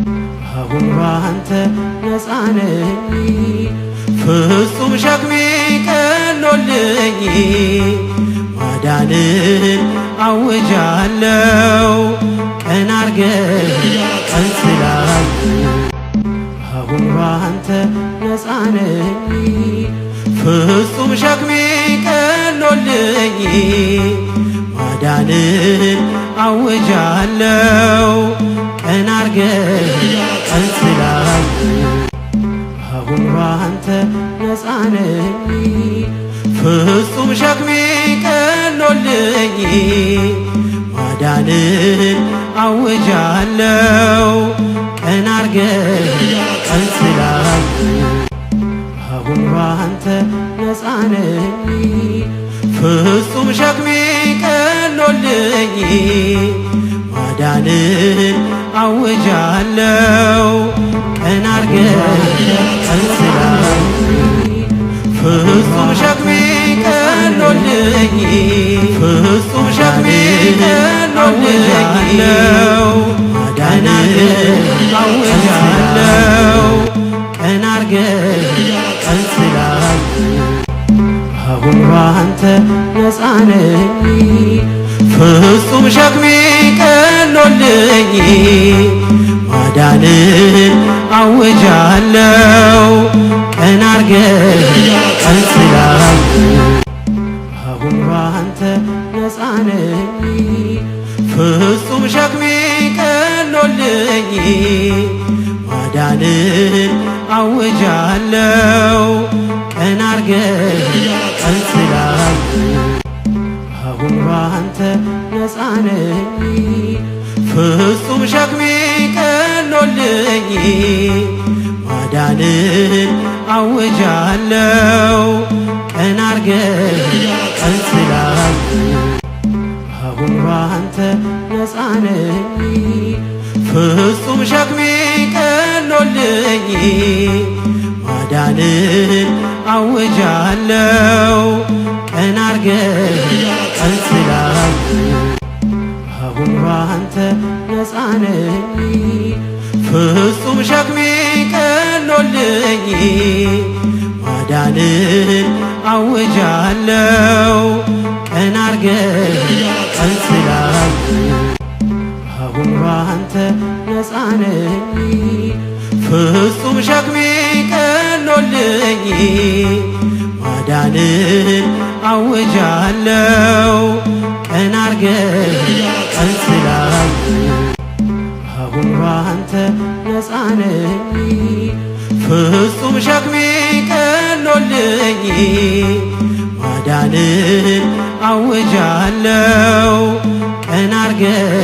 አሁን ባንተ ነፃ ነኝ ፍጹም ሸክሜ ቀሎልኝ ማዳንን አውጃለሁ ቀን አርገህ ቀን ስላል አሁን ባንተ ነፃ ነኝ ፍጹም ሸክሜ ቀሎልኝ ማዳንን አውጃለሁ ቀን አርገህ ቀን ስላል አሁን ባንተ ነፃ ነኝ ፍጹም ሸክሜ ቀሎልኝ ማዳንን አውጃለሁ ቀን አርገህ ቀን ስላል አሁን ባንተ ነፃ ነኝ ፍጹም ሸክሜ ቀሎልኝ ማዳንን አውጃለሁ ቀን አርገህ ቀን ስላል ፍጹም ሸክሜ ቀሎልኝ ፍጹም ሸክሜ ቀሎልኝ ቀን አርገህ አውጃለሁ ቀን አርገህ ቀን ስላል አሁን ባንተ ነፃ ነኝ ፍጹም ሸክሜ ቀሎልኝ ማዳንን አውጃለሁ ቀን አርገህ ቀን ስላል አሁን ባንተ ነፃ ነኝ ፍጹም ሸክሜ ቀሎልኝ ማዳንን አውጃለሁ ቀን አርገህ ቀን ስላል አሁን ባንተ ነፃ ነኝ ፍጹም ሸክሜ ቀሎልኝ ማዳንን አውጃለሁ ቀን አርገህ ቀን ስላል አሁን ባንተ ነፃ ነኝ ፍጹም ሸክሜ ቀሎልኝ ማዳንን አውጃለሁ ቀን አርገህ ቀን ስላል አሁን ባንተ ነፃ ነኝ ፍጹም ሸክሜ ቀሎልኝ ማዳንን አውጃለሁ ቀን አርገህ ቀን ስላል አሁን ባንተ ነፃ ነኝ ፍጹም ሸክሜ ቀሎልኝ ማዳንን አውጃለሁ ቀን አርገህ ቀን ስላል አሁን ባንተ ነፃ ነኝ ፍጹም ሸክሜ ቀሎልኝ ማዳንን አውጃለሁ ቀን አርገህ